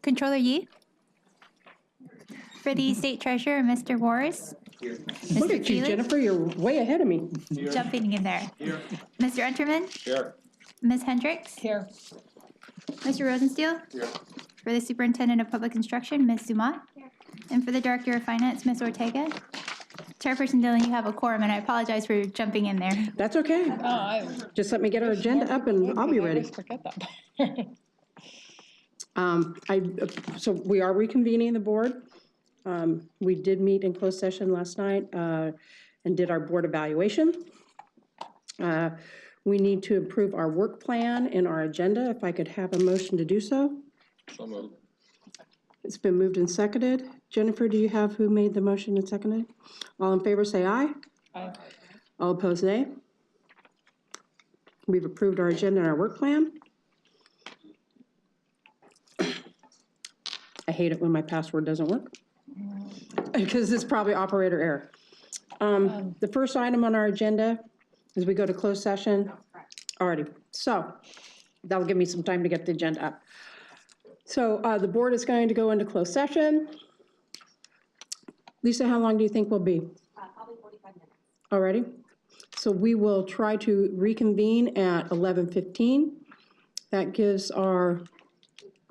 Controller Yi. For the State Treasurer, Mr. Wars. Look Mr. at you, Keeling, Jennifer, you're way ahead of me. jumping in there. Mr. Unterman, Here. Ms. Hendricks, Here. Mr. Rosensteel. Here. For the Superintendent of Public Instruction, Ms. Dumont. And for the Director of Finance, Ms. Ortega. Chairperson Dillon, you have a quorum, and I apologize for jumping in there. That's okay. Oh, I Just let me get our agenda up and I'll be I ready. always forget that. So we are reconvening the board. We did meet in closed session last night and did our board evaluation. We need to approve our work plan and our agenda. If I could have a motion to do so. So moved. It's been moved and seconded. Jennifer, do you have who made the motion and seconded? All in favor, say aye. Aye. All opposed, nay. We've approved our agenda and our work plan. I hate it when my password doesn't work, because it's probably operator error. The first item on our agenda is we go to closed session already. So that'll give me some time to get the agenda up. So the board is going to go into closed session. Lisa, how long do you think we'll be? Probably 45 minutes. Already? So we will try to reconvene at 11:15. That gives our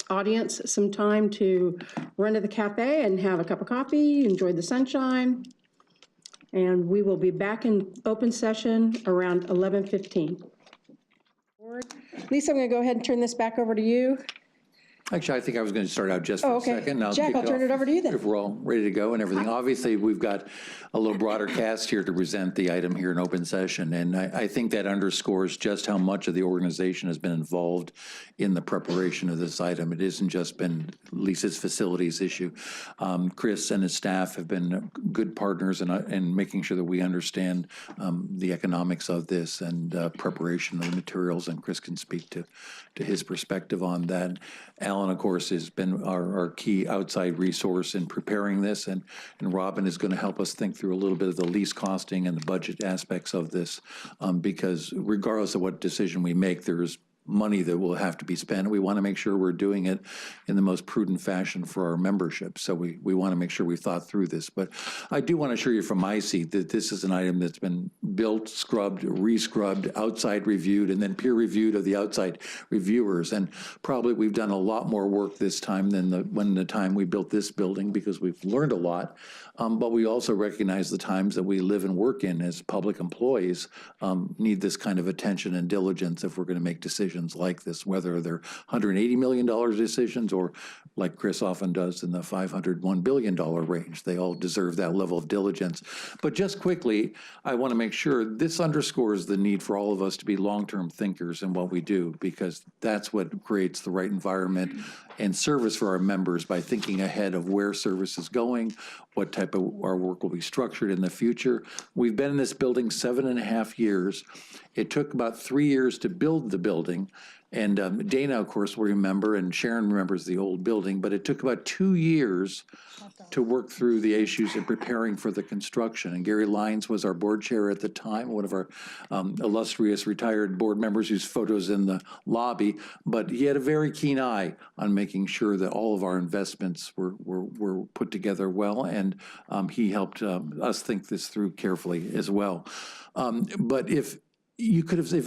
audience some time to run to the cafe and have a cup of coffee, enjoy the sunshine. And we will be back in open session around 11:15. Lisa, I'm going to go ahead and turn this back over to you. Actually, I think I was going to start out just for Oh, a okay. second. Jack, kick I'll turn off it over to you then. If we're all ready to go and everything. Obviously, we've got a little broader cast here to present the item here in open session. And I think that underscores just how much of the organization has been involved in the preparation of this item. It isn't just been Lisa's facilities issue. Chris and his staff have been good partners in making sure that we understand the economics of this and preparation of the materials. And Chris can speak to his perspective on that. Alan, of course, has been our key outside resource in preparing this, and Robin is going to help us think through a little bit of the lease costing and the budget aspects of this, because regardless of what decision we make, there's money that will have to be spent. We want to make sure we're doing it in the most prudent fashion for our membership. So we want to make sure we've thought through this. But I do want to assure you from my seat that this is an item that's been built, scrubbed, re-scrubbed, outside reviewed, and then peer reviewed of the outside reviewers. And probably we've done a lot more work this time than the time we built this building, because we've learned a lot. But we also recognize the times that we live and work in as public employees need this kind of attention and diligence if we're going to make decisions like this, whether they're $180 million decisions or, like Chris often does, in the $501 billion range. They all deserve that level of diligence. But just quickly, I want to make sure this underscores the need for all of us to be long-term thinkers in what we do, because that's what creates the right environment and service for our members, by thinking ahead of where service is going, what type of our work will be structured in the future. We've been in this building 7.5 years. It took about 3 years to build the building. And Dana, of course, will remember, and Sharon remembers the old building, but it took about 2 years to work through the issues of preparing for the construction. And Gary Lyons was our board chair at the time, one of our illustrious retired board members whose photo's in the lobby, but he had a very keen eye on making sure that all of our investments were put together well, and he helped us think this through carefully as well. But if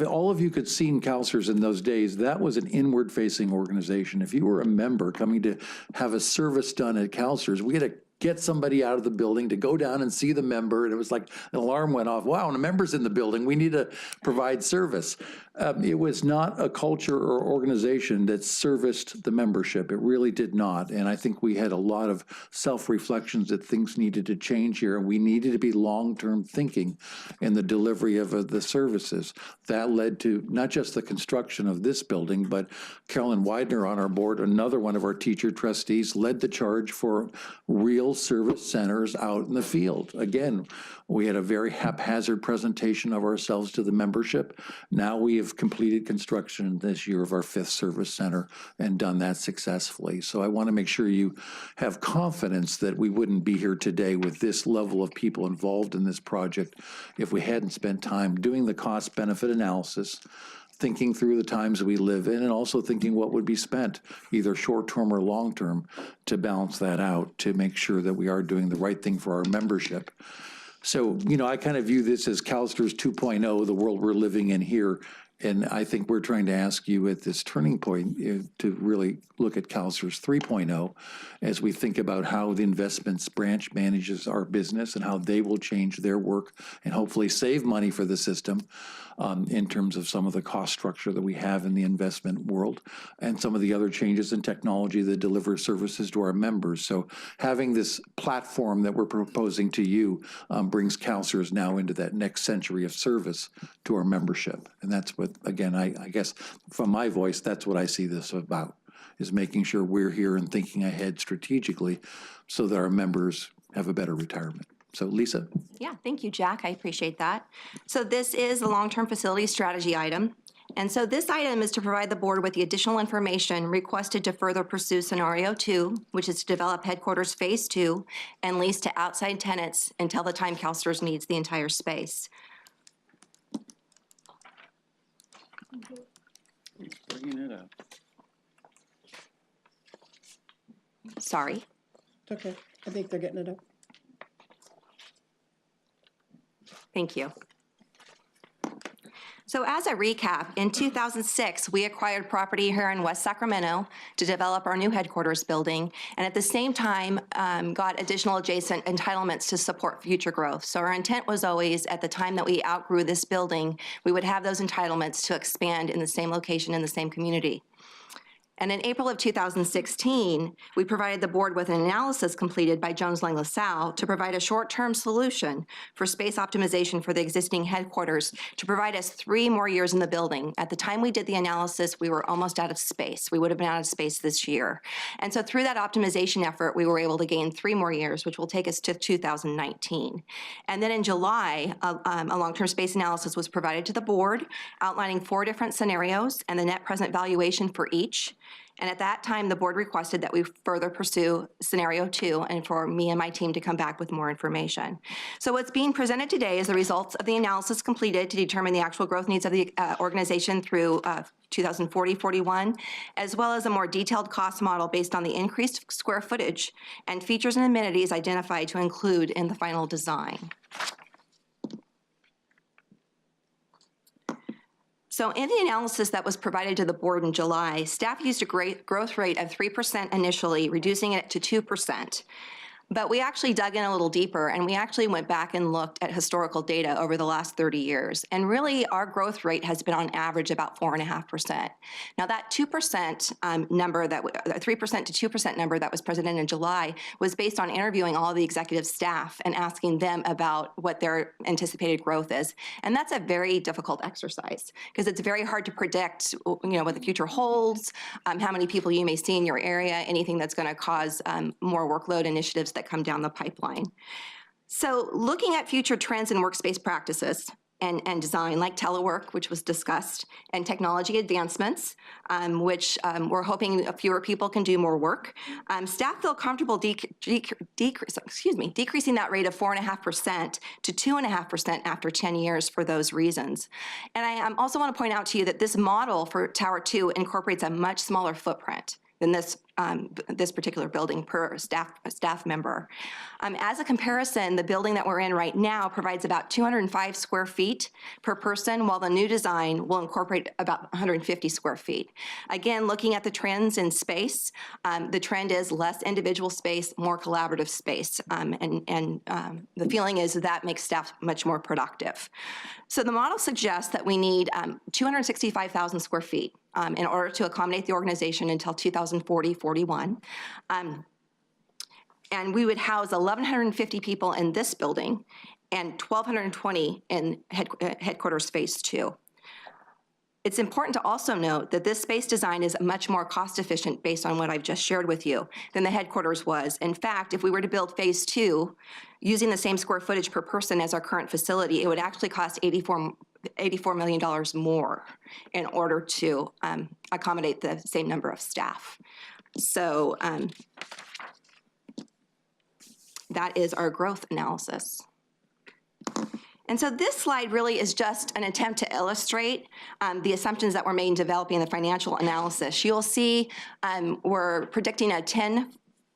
all of you could seen CalSTRS in those days, that was an inward-facing organization. If you were a member coming to have a service done at CalSTRS, we had to get somebody out of the building to go down and see the member, and it was like an alarm went off. Wow, and a member's in the building. We need to provide service. It was not a culture or organization that serviced the membership. It really did not. And I think we had a lot of self-reflections that things needed to change here, and we needed to be long-term thinking in the delivery of the services. That led to not just the construction of this building, but Carolyn Widener on our board, another one of our teacher trustees, led the charge for real service centers out in the field. Again, we had a very haphazard presentation of ourselves to the membership. Now we have completed construction this year of our 5th service center and done that successfully. So I want to make sure you have confidence that we wouldn't be here today with this level of people involved in this project if we hadn't spent time doing the cost-benefit analysis, thinking through the times we live in and also thinking what would be spent, either short-term or long-term, to balance that out, to make sure that we are doing the right thing for our membership. So, I kind of view this as CalSTRS 2.0, the world we're living in here. And I think we're trying to ask you at this turning point to really look at CalSTRS 3.0 as we think about how the investments branch manages our business and how they will change their work and hopefully save money for the system in terms of some of the cost structure that we have in the investment world and some of the other changes in technology that deliver services to our members. So having this platform that we're proposing to you brings CalSTRS now into that next century of service to our membership. And that's what, again, I guess from my voice, that's what I see this about, is making sure we're here and thinking ahead strategically so that our members have a better retirement. So Lisa. Yeah, thank you, Jack. I appreciate that. So this is a long-term facility strategy item. And so this item is to provide the board with the additional information requested to further pursue scenario 2, which is to develop headquarters phase 2 and lease to outside tenants until the time CalSTRS needs the entire space. Bringing it up. Sorry. It's okay. I think they're getting it up. Thank you. So as a recap, in 2006, we acquired property here in West Sacramento to develop our new headquarters building, and at the same time, got additional adjacent entitlements to support future growth. So our intent was always, at the time that we outgrew this building, we would have those entitlements to expand in the same location in the same community. And in April of 2016, we provided the board with an analysis completed by Jones Lang LaSalle to provide a short-term solution for space optimization for the existing headquarters to provide us 3 more years in the building. At the time we did the analysis, we were almost out of space. We would have been out of space this year. And so through that optimization effort, we were able to gain 3 more years, which will take us to 2019. And then in July, a long-term space analysis was provided to the board, outlining 4 different scenarios and the net present valuation for each. And at that time, the board requested that we further pursue scenario 2 and for me and my team to come back with more information. So what's being presented today is the results of the analysis completed to determine the actual growth needs of the organization through 2040-41, as well as a more detailed cost model based on the increased square footage and features and amenities identified to include in the final design. So in the analysis that was provided to the board in July, staff used a growth rate of 3% initially, reducing it to 2%. But we actually dug in a little deeper, and we actually went back and looked at historical data over the last 30 years. And really, our growth rate has been on average about 4.5%. Now, that 2% number, that 3% to 2% number that was presented in July was based on interviewing all the executive staff and asking them about what their anticipated growth is. And that's a very difficult exercise because it's very hard to predict, what the future holds, how many people you may see in your area, anything that's going to cause more workload initiatives that come down the pipeline. So looking at future trends in workspace practices and design, like telework, which was discussed, and technology advancements, which we're hoping fewer people can do more work, staff feel comfortable decreasing that rate of 4.5% to 2.5% after 10 years for those reasons. And I also want to point out to you that this model for Tower 2 incorporates a much smaller footprint than this particular building per staff member. As a comparison, the building that we're in right now provides about 205 square feet per person, while the new design will incorporate about 150 square feet. Again, looking at the trends in space, the trend is less individual space, more collaborative space, and the feeling is that makes staff much more productive. So the model suggests that we need 265,000 square feet in order to accommodate the organization until 2040-41. And we would house 1,150 people in this building and 1,220 in headquarters phase 2. It's important to also note that this space design is much more cost efficient based on what I've just shared with you than the headquarters was. In fact, if we were to build phase 2 using the same square footage per person as our current facility, it would actually cost $84 million more in order to accommodate the same number of staff. So that is our growth analysis. And so this slide really is just an attempt to illustrate the assumptions that were made in developing the financial analysis. You'll see we're predicting a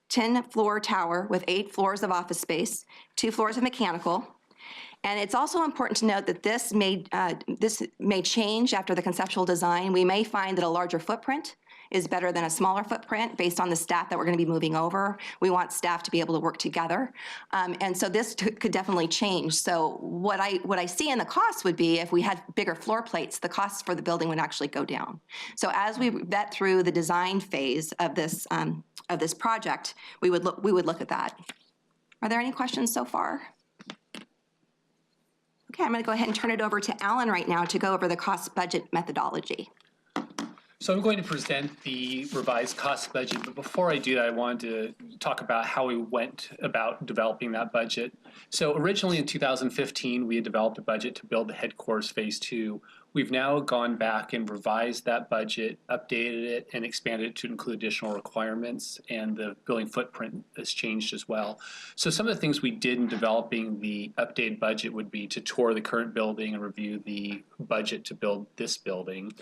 10-floor tower with 8 floors of office space, 2 floors of mechanical. And it's also important to note that this may change after the conceptual design. We may find that a larger footprint is better than a smaller footprint based on the staff that we're going to be moving over. We want staff to be able to work together. And so this could definitely change. So what I see in the costs would be if we had bigger floor plates, the costs for the building would actually go down. So as we vet through the design phase of this project, we would look at that. Are there any questions so far? Okay, I'm going to go ahead and turn it over to Alan right now to go over the cost budget methodology. So I'm going to present the revised cost budget, but before I do that, I wanted to talk about how we went about developing that budget. So originally in 2015, we had developed a budget to build the headquarters phase 2. We've now gone back and revised that budget, updated it, and expanded it to include additional requirements, and the building footprint has changed as well. So some of the things we did in developing the updated budget would be to tour the current building and review the budget to build this building,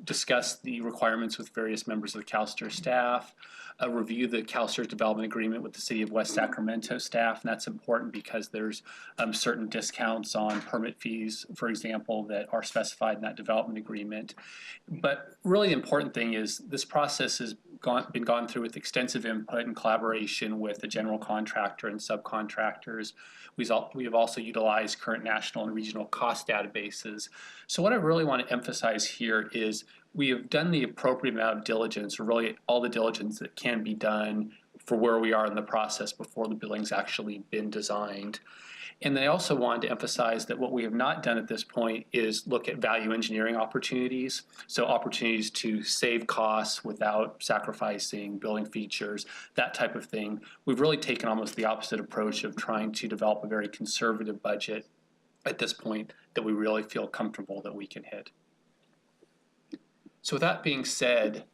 discuss the requirements with various members of the CalSTRS staff, review the CalSTRS development agreement with the City of West Sacramento staff, and that's important because there's certain discounts on permit fees, for example, that are specified in that development agreement. But really the important thing is this process has been gone through with extensive input and collaboration with the general contractor and subcontractors. We have also utilized current national and regional cost databases. So what I really want to emphasize here is we have done the appropriate amount of diligence, or really all the diligence that can be done for where we are in the process before the building's actually been designed. And I also wanted to emphasize that what we have not done at this point is look at value engineering opportunities. So opportunities to save costs without sacrificing building features, that type of thing. We've really taken almost the opposite approach of trying to develop a very conservative budget at this point that we really feel comfortable that we can hit. So with that being said,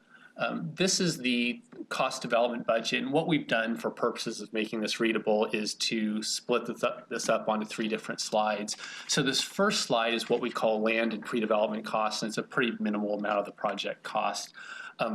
this is the cost development budget, and what we've done for purposes of making this readable is to split this up onto 3 different slides. So this first slide is what we call land and pre-development costs, and it's a pretty minimal amount of the project cost.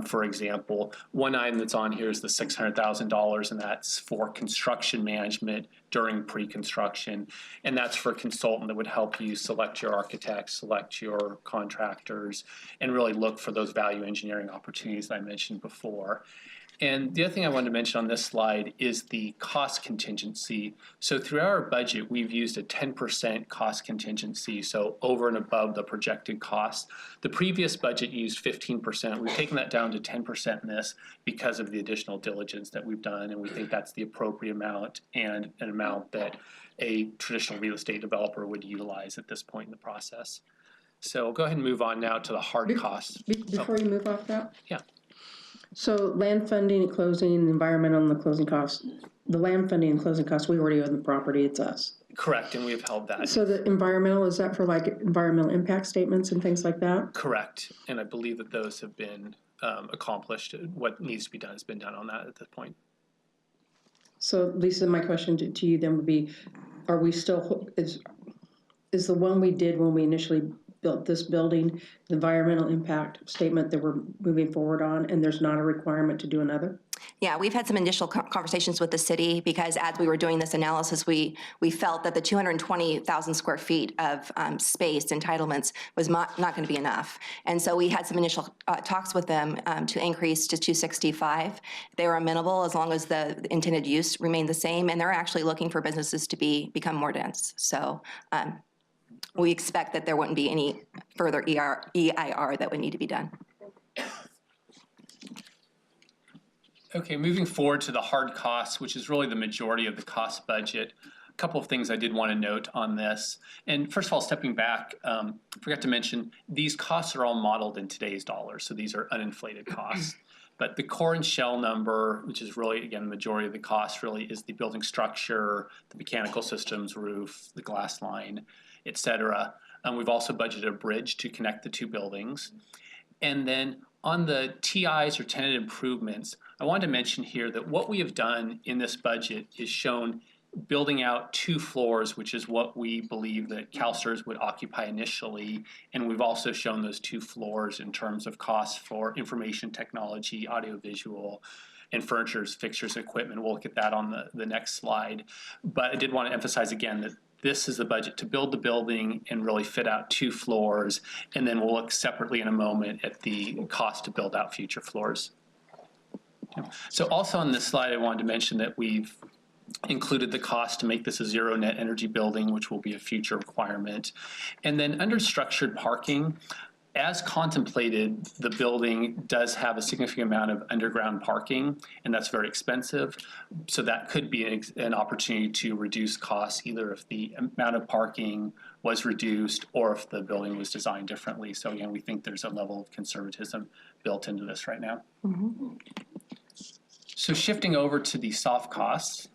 For example, one item that's on here is the $600,000, and that's for construction management during pre-construction, and that's for a consultant that would help you select your architects, select your contractors, and really look for those value engineering opportunities that I mentioned before. And the other thing I wanted to mention on this slide is the cost contingency. So throughout our budget, we've used a 10% cost contingency, so over and above the projected cost. The previous budget used 15%. We've taken that down to 10% in this because of the additional diligence that we've done, and we think that's the appropriate amount and an amount that a traditional real estate developer would utilize at this point in the process. So we'll go ahead and move on now to the hard costs. Before you move off that? Yeah. So land funding and closing, environmental and the closing costs. The land funding and closing costs, we already own the property, it's us. Correct, and we've held that. So the environmental, is that for like environmental impact statements and things like that? Correct, and I believe that those have been accomplished. What needs to be done has been done on that at this point. So Lisa, my question to you then would be, are we still, is the one we did when we initially built this building, the environmental impact statement that we're moving forward on, and there's not a requirement to do another? Yeah, we've had some initial conversations with the city because as we were doing this analysis, we felt that the 220,000 square feet of space entitlements was not going to be enough. And so we had some initial talks with them to increase to 265. They were amenable as long as the intended use remained the same, and they're actually looking for businesses to become more dense. So we expect that there wouldn't be any further EIR that would need to be done. Okay, moving forward to the hard costs, which is really the majority of the cost budget. A couple of things I did want to note on this. And first of all, stepping back, forgot to mention, these costs are all modeled in today's dollars, so these are uninflated costs. But the core and shell number, which is really, again, the majority of the cost really is the building structure, the mechanical systems, roof, the glass line, et cetera. We've also budgeted a bridge to connect the 2 buildings. And then on the TIs or tenant improvements, I wanted to mention here that what we have done in this budget is shown building out 2 floors, which is what we believe that CalSTRS would occupy initially. And we've also shown those 2 floors in terms of costs for information technology, audiovisual, and furnitures, fixtures, equipment. We'll look at that on the next slide. But I did want to emphasize again that this is the budget to build the building and really fit out 2 floors. And then we'll look separately in a moment at the cost to build out future floors. So also on this slide, I wanted to mention that we've included the cost to make this a zero net energy building, which will be a future requirement. And then under structured parking, as contemplated, the building does have a significant amount of underground parking, and that's very expensive. So that could be an opportunity to reduce costs, either if the amount of parking was reduced or if the building was designed differently. So again, we think there's a level of conservatism built into this right now. Mm-hmm. So shifting over to the soft costs,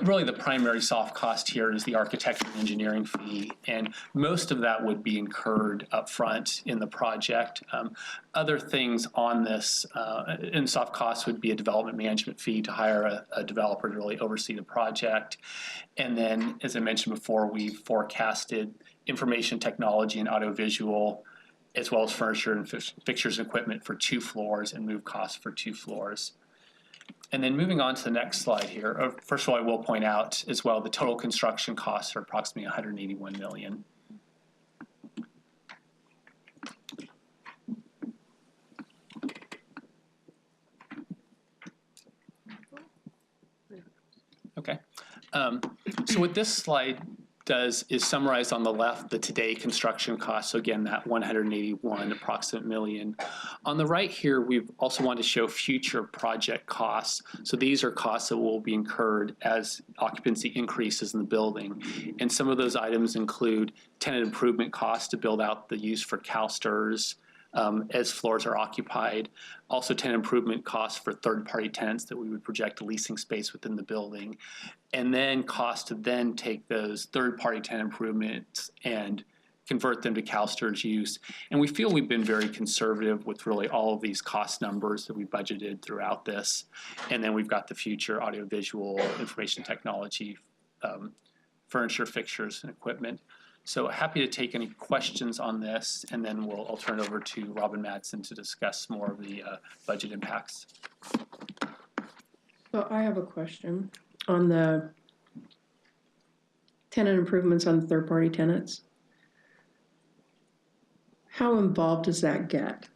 really the primary soft cost here is the architecture and engineering fee, and most of that would be incurred upfront in the project. Other things on this in soft costs would be a development management fee to hire a developer to really oversee the project. And then, as I mentioned before, we forecasted information technology and audiovisual, as well as furniture and fixtures and equipment for 2 floors and move costs for 2 floors. And then moving on to the next slide here, first of all, I will point out as well, the total construction costs are approximately $181 million. Okay, so what this slide does is summarize on the left the today construction costs. So again, that 181 approximate million. On the right here, we've also wanted to show future project costs. So these are costs that will be incurred as occupancy increases in the building. And some of those items include tenant improvement costs to build out the use for CalSTRS as floors are occupied. Also tenant improvement costs for third-party tenants that we would project leasing space within the building. And then costs to then take those third-party tenant improvements and convert them to CalSTRS use. And we feel we've been very conservative with really all of these cost numbers that we budgeted throughout this. And then we've got the future audiovisual, information technology, furniture, fixtures, and equipment. So happy to take any questions on this, and then I'll turn it over to Robin Madsen to discuss more of the budget impacts. So I have a question on the tenant improvements on the third-party tenants. How involved does that get?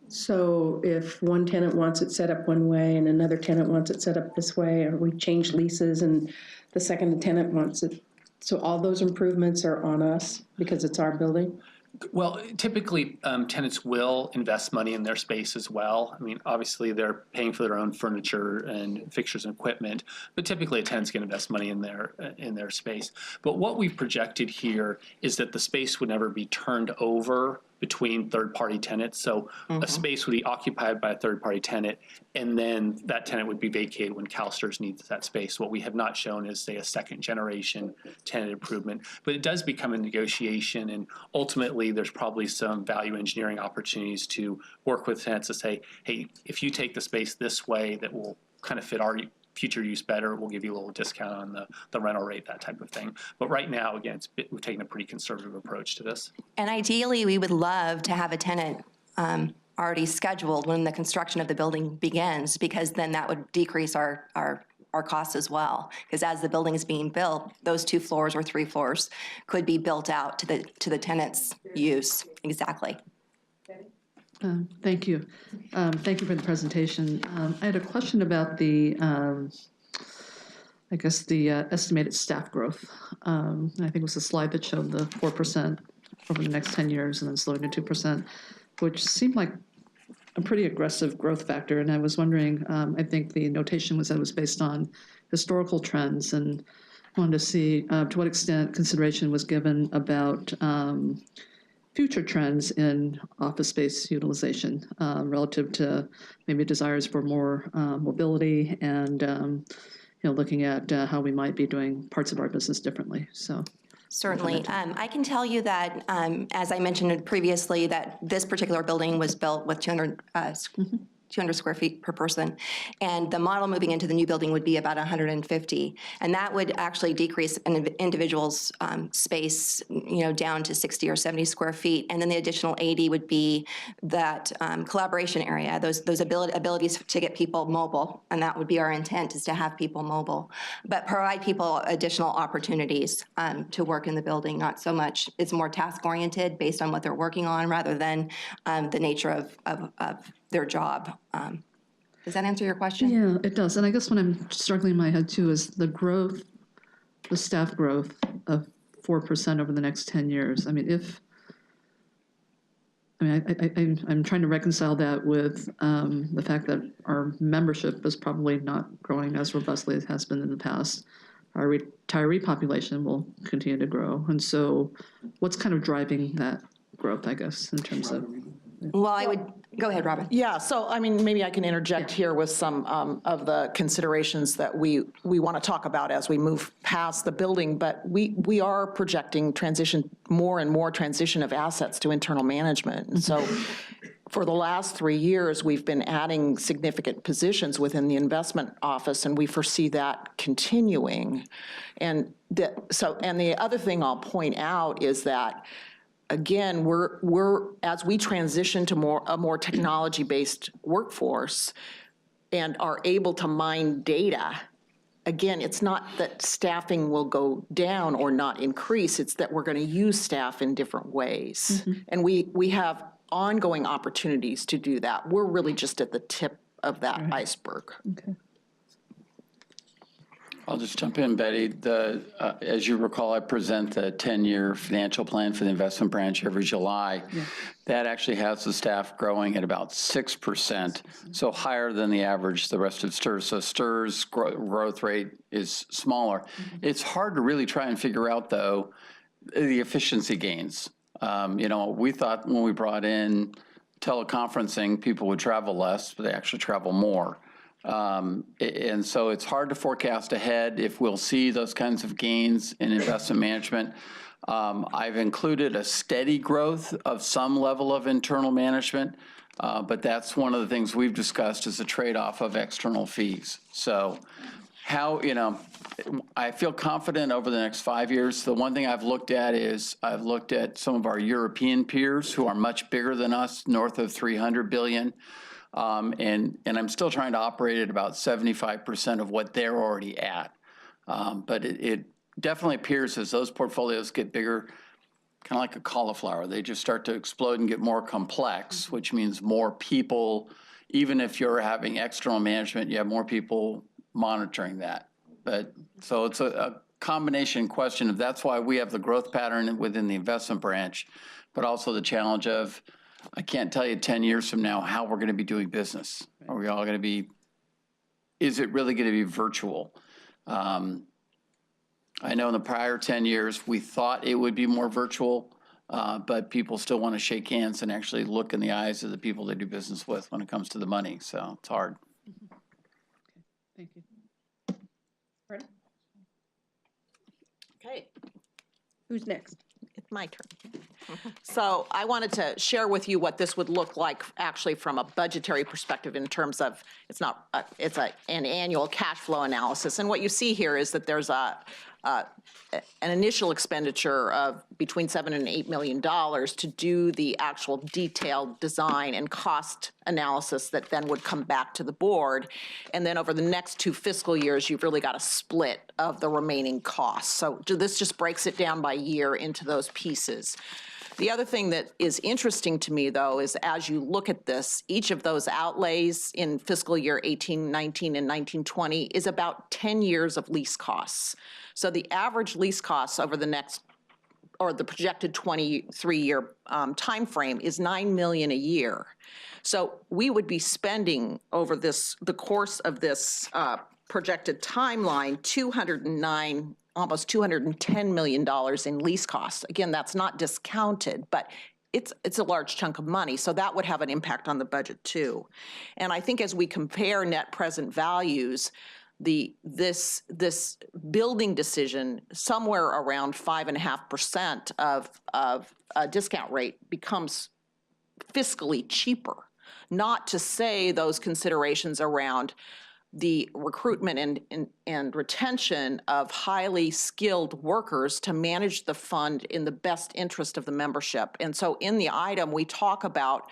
So if one tenant wants it set up one way and another tenant wants it set up this way, or we change leases and the second tenant wants it, so all those improvements are on us because it's our building? Well, typically tenants will invest money in their space as well. I mean, obviously they're paying for their own furniture and fixtures and equipment, but typically a tenant's going to invest money in their space. But what we've projected here is that the space would never be turned over between third-party tenants. So a space would be occupied by a third-party tenant, and then that tenant would be vacated when CalSTRS needs that space. What we have not shown is, say, a second-generation tenant improvement, but it does become a negotiation, and ultimately there's probably some value engineering opportunities to work with tenants to say, hey, if you take the space this way that will kind of fit our future use better, we'll give you a little discount on the rental rate, that type of thing. But right now, again, we've taken a pretty conservative approach to this. And ideally, we would love to have a tenant already scheduled when the construction of the building begins, because then that would decrease our costs as well. Because as the building is being built, those 2 floors or 3 floors could be built out to the tenant's use. Exactly. Thank you. Thank you for the presentation. I had a question about the, I guess, the estimated staff growth. I think it was a slide that showed the 4% over the next 10 years and then slowing to 2%, which seemed like a pretty aggressive growth factor. And I was wondering, I think the notation was that it was based on historical trends, and wanted to see to what extent consideration was given about future trends in office space utilization relative to maybe desires for more mobility and looking at how we might be doing parts of our business differently. So Certainly. I can tell you that, as I mentioned previously, that this particular building was built with 200 square feet per person. And the model moving into the new building would be about 150. And that would actually decrease an individual's space, down to 60 or 70 square feet. And then the additional 80 would be that collaboration area, those abilities to get people mobile. And that would be our intent, is to have people mobile, but provide people additional opportunities to work in the building. Not so much, it's more task oriented based on what they're working on rather than the nature of their job. Does that answer your question? Yeah, it does. And I guess what I'm struggling in my head too is the growth, the staff growth of 4% over the next 10 years. I mean, I'm trying to reconcile that with the fact that our membership is probably not growing as robustly as it has been in the past. Our retiree population will continue to grow. And so what's kind of driving that growth, I guess, in terms of? Well, I would, go ahead, Robin. Yeah, so I mean, maybe I can interject here with some of the considerations that we want to talk about as we move past the building, but we are projecting more and more transition of assets to internal management. And so for the last 3 years, we've been adding significant positions within the investment office, and we foresee that continuing. And the other thing I'll point out is that, again, we're as we transition to a more technology-based workforce and are able to mine data, again, it's not that staffing will go down or not increase, it's that we're going to use staff in different ways. Mm-hmm. And we have ongoing opportunities to do that. We're really just at the tip of that iceberg. Okay. I'll just jump in, Betty. As you recall, I present the 10-year financial plan for the investment branch every July. Yeah. That actually has the staff growing at about 6%, so higher than the average, the rest of STIRS. So STIRS growth rate is smaller. Mm-hmm. It's hard to really try and figure out, though, the efficiency gains. We thought when we brought in teleconferencing, people would travel less, but they actually travel more. And so it's hard to forecast ahead if we'll see those kinds of gains in investment management. I've included a steady growth of some level of internal management, but that's one of the things we've discussed as a trade-off of external fees. So I feel confident over the next 5 years. The one thing I've looked at is I've looked at some of our European peers who are much bigger than us, north of 300 billion. And I'm still trying to operate at about 75% of what they're already at. But it definitely appears as those portfolios get bigger, kind of like a cauliflower, they just start to explode and get more complex, which means more people, even if you're having external management, you have more people monitoring that. But so it's a combination question of that's why we have the growth pattern within the investment branch, but also the challenge of, I can't tell you 10 years from now how we're going to be doing business. Are we all going to be, is it really going to be virtual? I know in the prior 10 years, we thought it would be more virtual, but people still want to shake hands and actually look in the eyes of the people they do business with when it comes to the money. So it's hard. Thank you. Ready? Okay. Who's next? It's my turn. So I wanted to share with you what this would look like actually from a budgetary perspective in terms of, it's an annual cash flow analysis. And what you see here is that there's an initial expenditure of between $7 and $8 million to do the actual detailed design and cost analysis that then would come back to the board. And then over the next 2 fiscal years, you've really got a split of the remaining costs. So this just breaks it down by year into those pieces. The other thing that is interesting to me, though, is as you look at this, each of those outlays in fiscal year 18, 19, and 19, 20 is about 10 years of lease costs. So the average lease costs over the next, or the projected 23-year time frame is $9 million a year. So we would be spending over the course of this projected timeline, almost $210 million in lease costs. Again, that's not discounted, but it's a large chunk of money, so that would have an impact on the budget too. And I think as we compare net present values, this building decision, somewhere around 5.5% of a discount rate becomes fiscally cheaper. Not to say those considerations around the recruitment and retention of highly skilled workers to manage the fund in the best interest of the membership. And so in the item, we talk about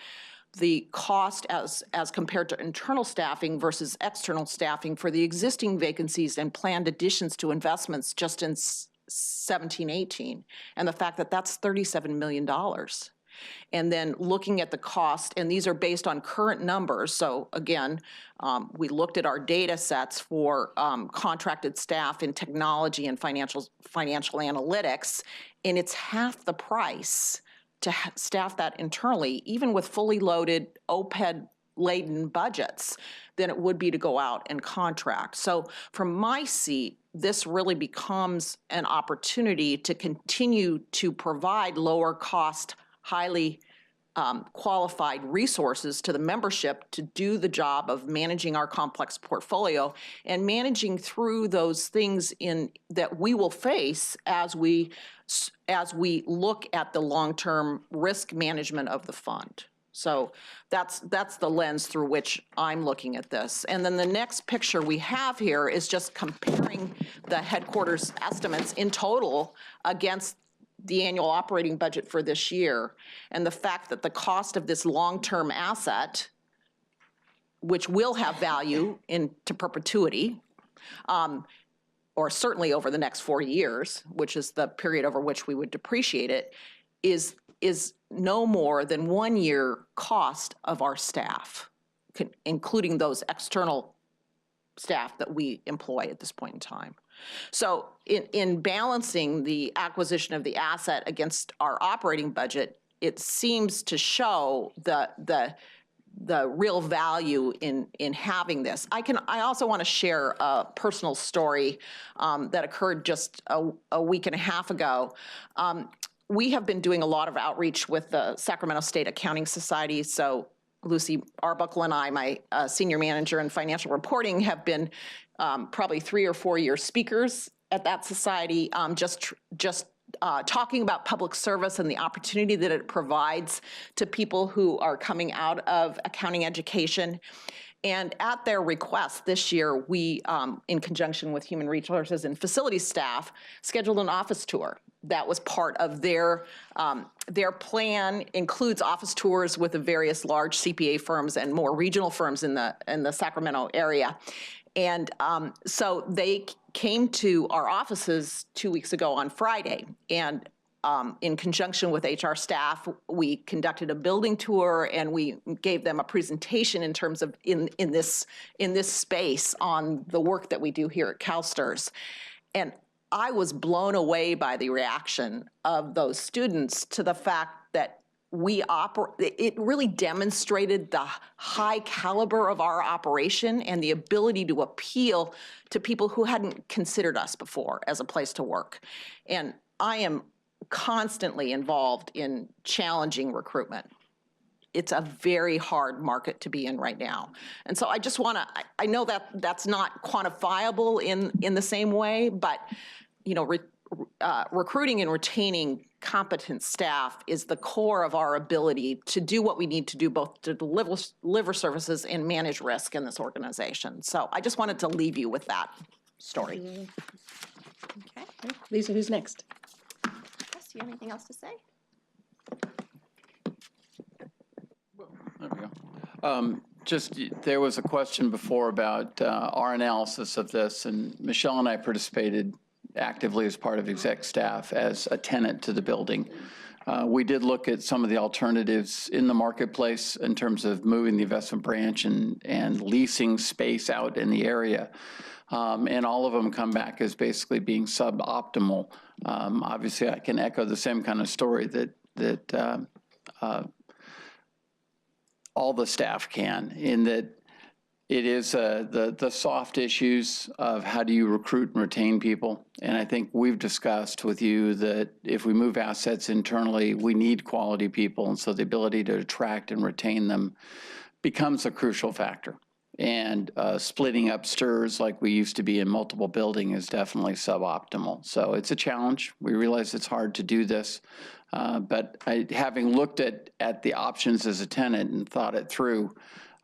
the cost as compared to internal staffing versus external staffing for the existing vacancies and planned additions to investments just in 17-18, and the fact that that's $37 million. And then looking at the cost, and these are based on current numbers. So again, we looked at our data sets for contracted staff in technology and financial analytics, and it's half the price to staff that internally, even with fully loaded OPED-laden budgets, than it would be to go out and contract. So from my seat, this really becomes an opportunity to continue to provide lower cost, highly qualified resources to the membership to do the job of managing our complex portfolio and managing through those things that we will face as we look at the long-term risk management of the fund. So that's the lens through which I'm looking at this. And then the next picture we have here is just comparing the headquarters estimates in total against the annual operating budget for this year, and the fact that the cost of this long-term asset, which will have value into perpetuity, or certainly over the next 4 years, which is the period over which we would depreciate it, is no more than 1 year cost of our staff, including those external staff that we employ at this point in time. So in balancing the acquisition of the asset against our operating budget, it seems to show the real value in having this. I also want to share a personal story that occurred just a week and a half ago. We have been doing a lot of outreach with the Sacramento State Accounting Society. So Lucy Arbuckle and I, my senior manager in financial reporting, have been probably 3 or 4 year speakers at that society, just talking about public service and the opportunity that it provides to people who are coming out of accounting education. And at their request this year, we, in conjunction with human resources and facilities staff, scheduled an office tour. That was part of their plan, includes office tours with the various large CPA firms and more regional firms in the Sacramento area. And so they came to our offices 2 weeks ago on Friday, and in conjunction with HR staff, we conducted a building tour, and we gave them a presentation in terms of in this space on the work that we do here at CalSTRS. And I was blown away by the reaction of those students to the fact that it really demonstrated the high caliber of our operation and the ability to appeal to people who hadn't considered us before as a place to work. And I am constantly involved in challenging recruitment. It's a very hard market to be in right now. And so I just want to, I know that that's not quantifiable in the same way, but recruiting and retaining competent staff is the core of our ability to do what we need to do, both to deliver services and manage risk in this organization. So I just wanted to leave you with that story. Okay. Lisa, who's next? Chris, do you have anything else to say? There we go. There was a question before about our analysis of this, and Michelle and I participated actively as part of exec staff as a tenant to the building. We did look at some of the alternatives in the marketplace in terms of moving the investment branch and leasing space out in the area. And all of them come back as basically being suboptimal. Obviously, I can echo the same kind of story that all the staff can, in that it is the soft issues of how do you recruit and retain people. And I think we've discussed with you that if we move assets internally, we need quality people. And so the ability to attract and retain them becomes a crucial factor. And splitting up STRS like we used to be in multiple buildings is definitely suboptimal. So it's a challenge. We realize it's hard to do this. But having looked at the options as a tenant and thought it through,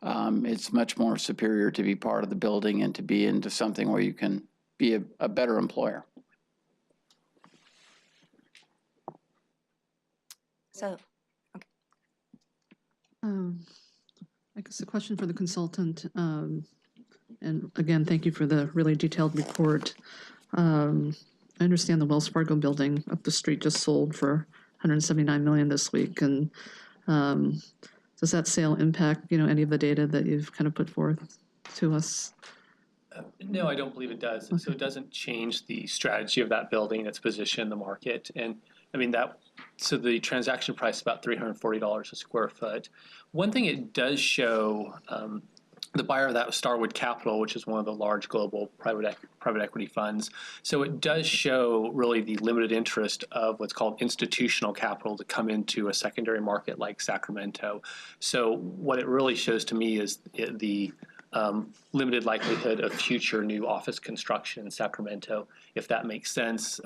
it's much more superior to be part of the building and to be into something where you can be a better employer. So, I guess a question for the consultant, and again, thank you for the really detailed report. I understand the Wells Fargo building up the street just sold for $179 million this week, and does that sale impact, any of the data that you've kind of put forth to us? No, I don't believe it does. So it doesn't change the strategy of that building, its position in the market. And I mean, so the transaction price is about $340 a square foot. One thing it does show, the buyer of that was Starwood Capital, which is one of the large global private equity funds. So it does show really the limited interest of what's called institutional capital to come into a secondary market like Sacramento. So what it really shows to me is the limited likelihood of future new office construction in Sacramento, if that makes sense.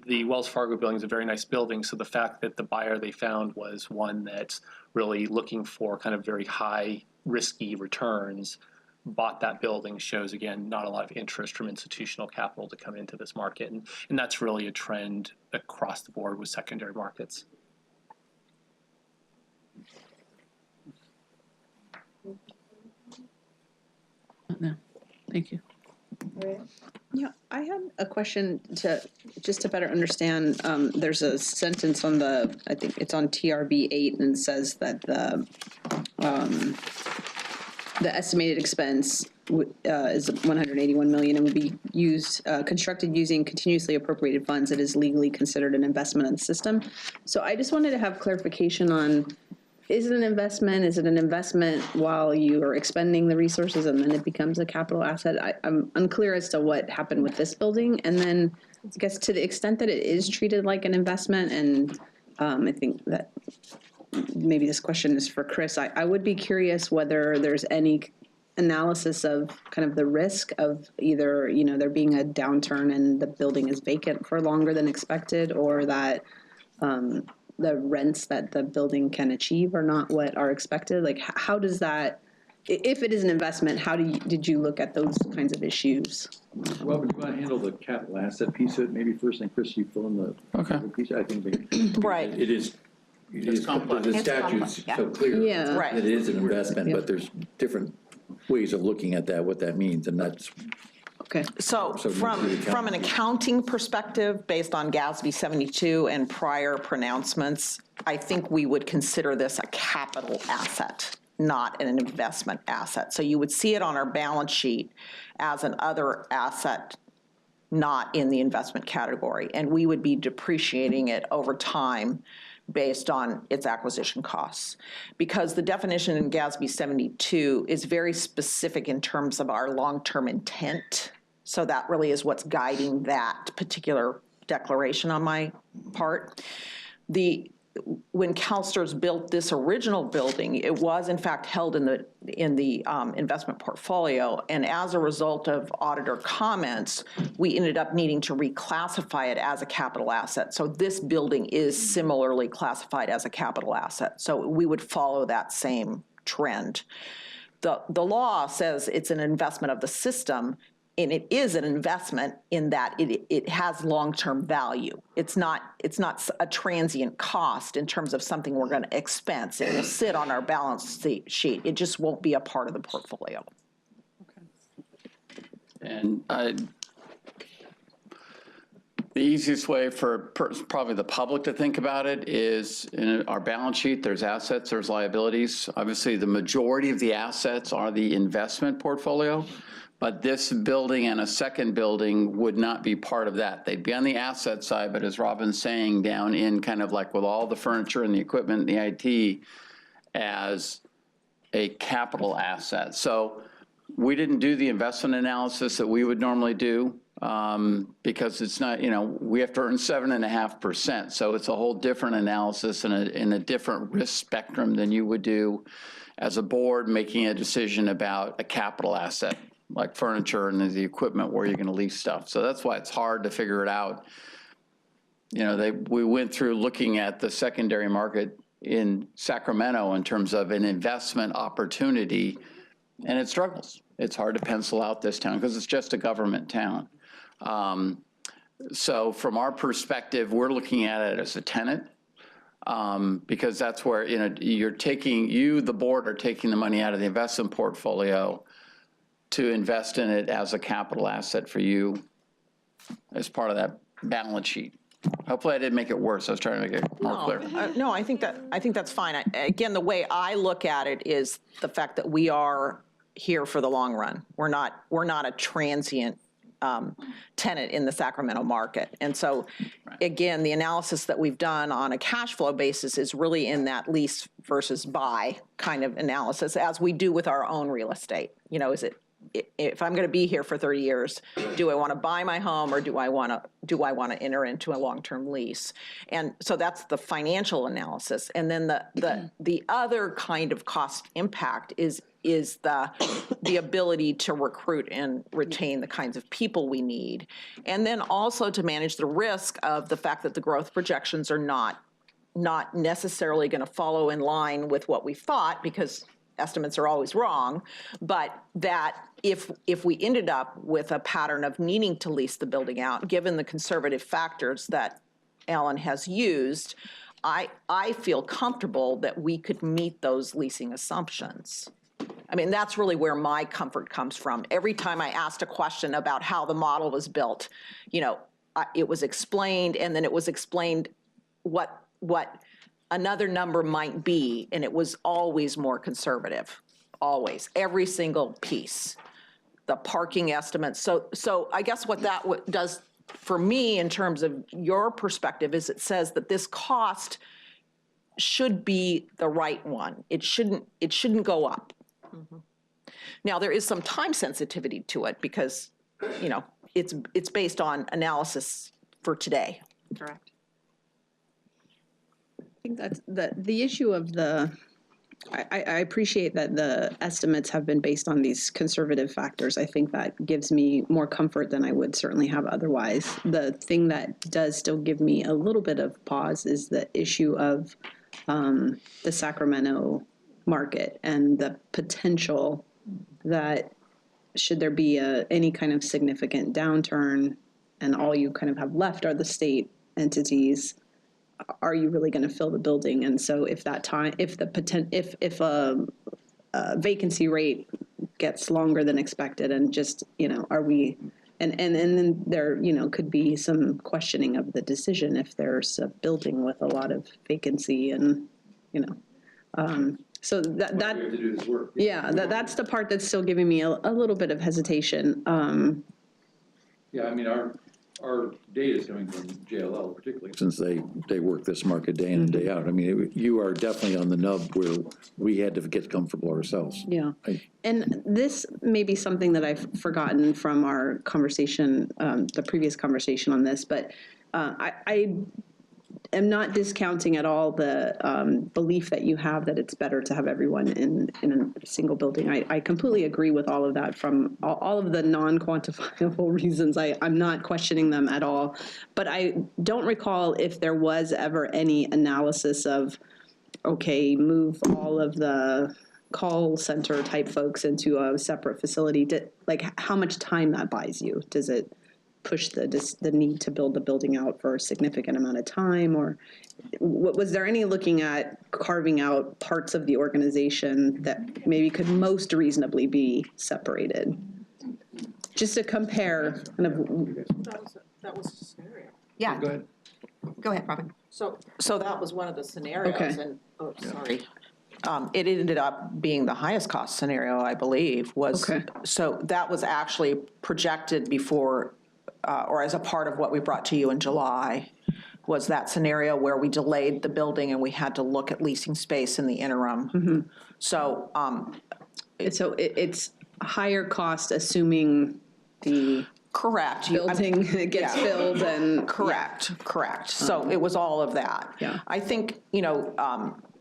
The Wells Fargo building is a very nice building, so the fact that the buyer they found was one that's really looking for kind of very high risky returns, bought that building, shows, again, not a lot of interest from institutional capital to come into this market. And that's really a trend across the board with secondary markets. No, thank you. Yeah, I had a question just to better understand. There's a sentence on I think it's on TRB 8, and it says that the estimated expense is 181 million and would be constructed using continuously appropriated funds that is legally considered an investment in the system. So I just wanted to have clarification on, is it an investment? Is it an investment while you are expending the resources and then it becomes a capital asset? I'm unclear as to what happened with this building. And then I guess to the extent that it is treated like an investment, and I think that maybe this question is for Chris, I would be curious whether there's any analysis of kind of the risk of either, there being a downturn and the building is vacant for longer than expected, or that the rents that the building can achieve are not what are expected. Like, how does that, if it is an investment, how did you look at those kinds of issues? Robert, do you want to handle the capital asset piece of it? Maybe first, and Chris, you fill in the piece. I think Right. it is complex. The statute's so clear. Yeah. Right. It is an investment, but there's different ways of looking at that, what that means, and that's. Okay. So from an accounting perspective, based on GASB 72 and prior pronouncements, I think we would consider this a capital asset, not an investment asset. So you would see it on our balance sheet as an other asset, not in the investment category. And we would be depreciating it over time based on its acquisition costs. Because the definition in GASB 72 is very specific in terms of our long-term intent. So that really is what's guiding that particular declaration on my part. When CalSTRS built this original building, it was in fact held in the investment portfolio, and as a result of auditor comments, we ended up needing to reclassify it as a capital asset. So this building is similarly classified as a capital asset. So we would follow that same trend. The law says it's an investment of the system, and it is an investment in that it has long-term value. It's not a transient cost in terms of something we're going to expense. It will sit on our balance sheet. It just won't be a part of the portfolio. And the easiest way for probably the public to think about it is in our balance sheet, there's assets, there's liabilities. Obviously, the majority of the assets are the investment portfolio. But this building and a second building would not be part of that. They'd be on the asset side, but as Robin's saying, down in kind of like with all the furniture and the equipment and the IT as a capital asset. So we didn't do the investment analysis that we would normally do because it's not, we have to earn 7.5%. So it's a whole different analysis and in a different risk spectrum than you would do as a board making a decision about a capital asset, like furniture and the equipment where you're going to lease stuff. So that's why it's hard to figure it out. we went through looking at the secondary market in Sacramento in terms of an investment opportunity, and it struggles. It's hard to pencil out this town because it's just a government town. So from our perspective, we're looking at it as a tenant, because that's where, the board are taking the money out of the investment portfolio to invest in it as a capital asset for you as part of that balance sheet. Hopefully I didn't make it worse. I was trying to make it more clear. No, I think that's fine. Again, the way I look at it is the fact that we are here for the long run. We're not a transient tenant in the Sacramento market. And so, again, the analysis that we've done on a cash flow basis is really in that lease versus buy kind of analysis, as we do with our own real estate. If I'm going to be here for 30 years, do I want to buy my home, or do I want to enter into a long-term lease? And so that's the financial analysis. And then the other kind of cost impact is the ability to recruit and retain the kinds of people we need. And then also to manage the risk of the fact that the growth projections are not necessarily going to follow in line with what we thought, because estimates are always wrong, but that if we ended up with a pattern of needing to lease the building out, given the conservative factors that Alan has used, I feel comfortable that we could meet those leasing assumptions. I mean, that's really where my comfort comes from. Every time I asked a question about how the model was built, it was explained, and then it was explained what another number might be, and it was always more conservative, always, every single piece. The parking estimates. So I guess what that does for me in terms of your perspective is it says that this cost should be the right one. It shouldn't go up. Mm-hmm. Now, there is some time sensitivity to it because, it's based on analysis for today. Correct. I think that's the issue of I appreciate that the estimates have been based on these conservative factors. I think that gives me more comfort than I would certainly have otherwise. The thing that does still give me a little bit of pause is the issue of the Sacramento market and the potential that should there be any kind of significant downturn and all you kind of have left are the state entities, are you really going to fill the building? And so if a vacancy rate gets longer than expected, and just, are we, and then there, could be some questioning of the decision if there's a building with a lot of vacancy and, so that We have to do this work. yeah, that's the part that's still giving me a little bit of hesitation. Yeah, I mean, our data is coming from JLL particularly, since they work this market day in and day out. I mean, you are definitely on the nub where we had to get comfortable ourselves. Yeah. And this may be something that I've forgotten from our conversation, the previous conversation on this, but I am not discounting at all the belief that you have that it's better to have everyone in a single building. I completely agree with all of that from all of the non-quantifiable reasons. I'm not questioning them at all. But I don't recall if there was ever any analysis of, okay, move all of the call center type folks into a separate facility. Like how much time that buys you? Does it push the need to build the building out for a significant amount of time? Or was there any looking at carving out parts of the organization that maybe could most reasonably be separated? Just to compare kind of. That was the scenario. Yeah. Go ahead. Go ahead, Robin. So that was one of the scenarios. Okay. And, sorry. It ended up being the highest cost scenario, I believe, was. Okay. So that was actually projected before, or as a part of what we brought to you in July, was that scenario where we delayed the building and we had to look at leasing space in the interim. Mm-hmm. So. It's higher cost, assuming the. Correct. Building gets filled and. Correct. So it was all of that. Yeah. I think,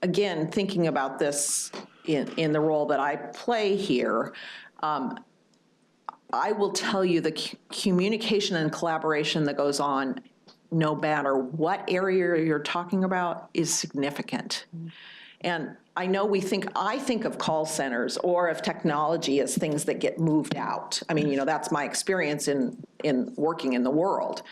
again, thinking about this in the role that I play here, I will tell you the communication and collaboration that goes on no matter what area you're talking about, is significant. And I know I think of call centers or of technology as things that get moved out. I mean, that's my experience in working in the world.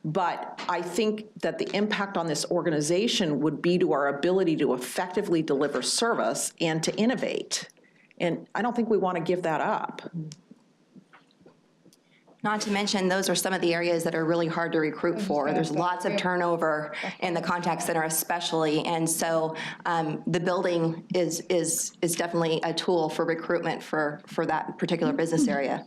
But I think that the impact on this organization would be to our ability to effectively deliver service and to innovate. And I don't think we want to give that up. Not to mention, those are some of the areas that are really hard to recruit for. There's lots of turnover in the contact center especially, and so the building is definitely a tool for recruitment for that particular business area.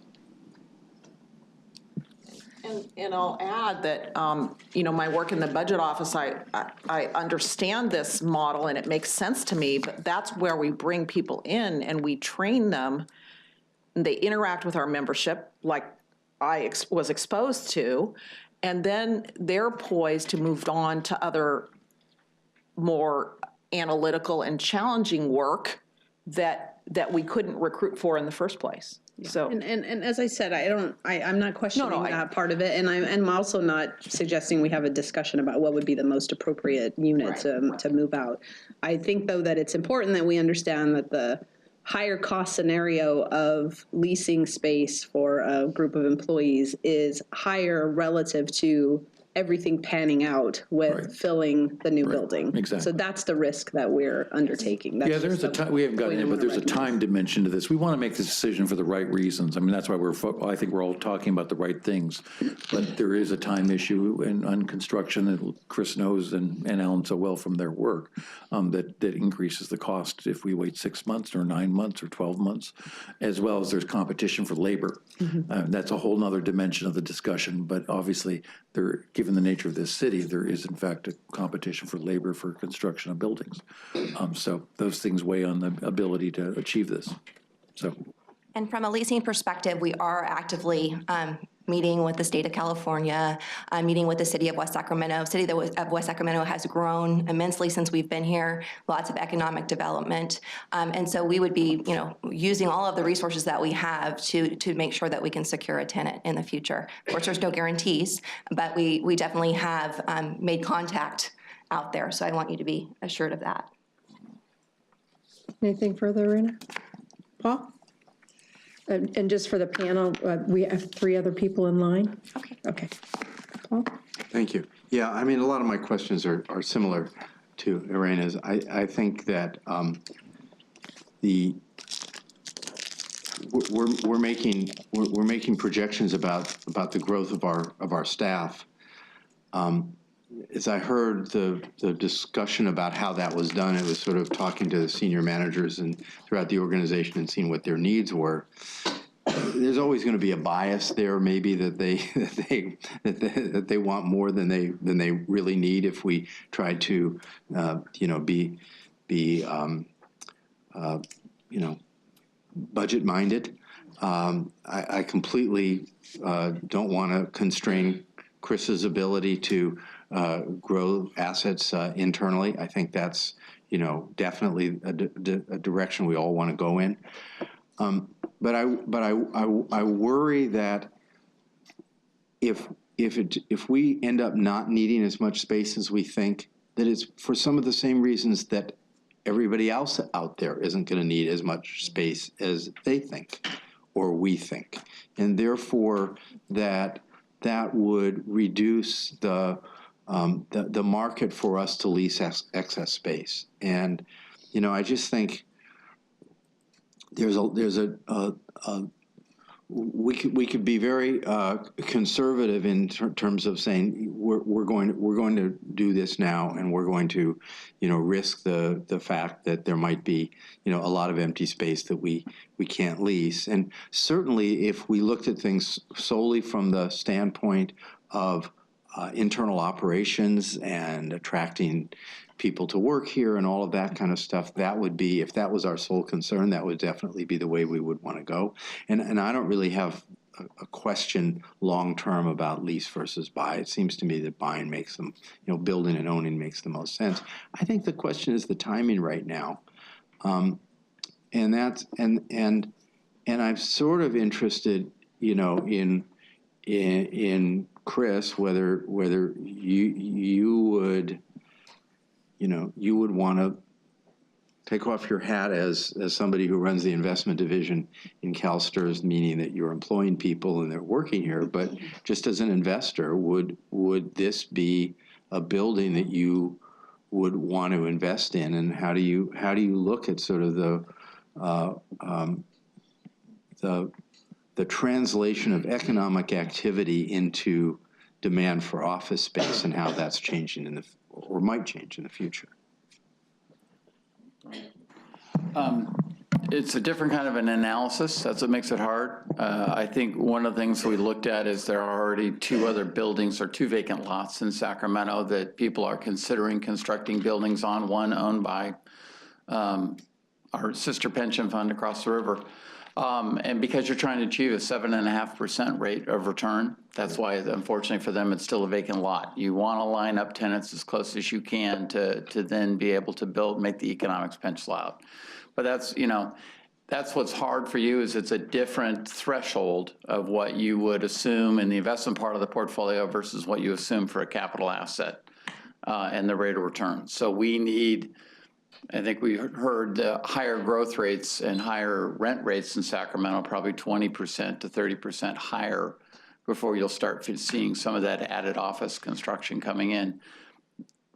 And I'll add that, my work in the budget office, I understand this model and it makes sense to me, but that's where we bring people in and we train them. And they interact with our membership like I was exposed to, and then they're poised to move on to other more analytical and challenging work that we couldn't recruit for in the first place. So, And as I said, I'm not questioning that part of it, and I'm also not suggesting we have a discussion about what would be the most appropriate unit to move out. I think, though, that it's important that we understand that the higher cost scenario of leasing space for a group of employees is higher relative to everything panning out with filling the new building. Exactly. So that's the risk that we're undertaking. That's Yeah, there's a time, we haven't gotten in, but there's a time dimension to this. We want to make this decision for the right reasons. I mean, that's why I think we're all talking about the right things. But there is a time issue on construction that Chris knows and Alan so well from their work, that increases the cost if we wait 6 months or 9 months or 12 months, as well as there's competition for labor. That's a whole nother dimension of the discussion, but obviously given the nature of this city, there is in fact a competition for labor for construction of buildings. So those things weigh on the ability to achieve this. So. And from a leasing perspective, we are actively meeting with the state of California, meeting with the city of West Sacramento. City of West Sacramento has grown immensely since we've been here, lots of economic development. And so we would be, using all of the resources that we have to make sure that we can secure a tenant in the future. Of course, there's no guarantees, but we definitely have made contact out there. So I want you to be assured of that. Anything further, Irina? Paul? And just for the panel, we have 3 other people in line? Okay. Okay. Paul? Thank you. Yeah, I mean, a lot of my questions are similar to Irina's. I think that we're making projections about the growth of our staff. As I heard the discussion about how that was done, it was sort of talking to the senior managers and throughout the organization and seeing what their needs were. There's always going to be a bias there, maybe that they want more than they really need. If we try to, be budget minded. I completely don't want to constrain Chris's ability to grow assets internally. I think that's, definitely a direction we all want to go in. But I worry that if we end up not needing as much space as we think, that it's for some of the same reasons that everybody else out there isn't going to need as much space as they think or we think, and therefore that would reduce the market for us to lease excess space. And I just think we could be very conservative in terms of saying we're going to do this now, and we're going to risk the fact that there might be a lot of empty space that we can't lease. And certainly if we looked at things solely from the standpoint of internal operations and attracting people to work here and all of that kind of stuff, that would be, if that was our sole concern, that would definitely be the way we would want to go. And I don't really have a question long-term about lease versus buy. It seems to me that buying makes them, building and owning makes the most sense. I think the question is the timing right now. And I'm sort of interested, in in Chris, whether you would, you would want to take off your hat as somebody who runs the investment division in CalSTRS, meaning that you're employing people and they're working here, but just as an investor, would this be a building that you would want to invest in, and how do you look at sort of the translation of economic activity into demand for office space and how that's changing or might change in the future? It's a different kind of an analysis. That's what makes it hard. I think one of the things we looked at is there are already 2 other buildings or 2 vacant lots in Sacramento that people are considering constructing buildings on, one owned by our sister pension fund across the river. And because you're trying to achieve a 7.5% rate of return, that's why, unfortunately for them, it's still a vacant lot. You want to line up tenants as close as you can to then be able to make the economics pencil out. But that's, that's what's hard for you, is it's a different threshold of what you would assume in the investment part of the portfolio versus what you assume for a capital asset and the rate of return. So we need, I think we heard the higher growth rates and higher rent rates in Sacramento, probably 20% to 30% higher before you'll start seeing some of that added office construction coming in.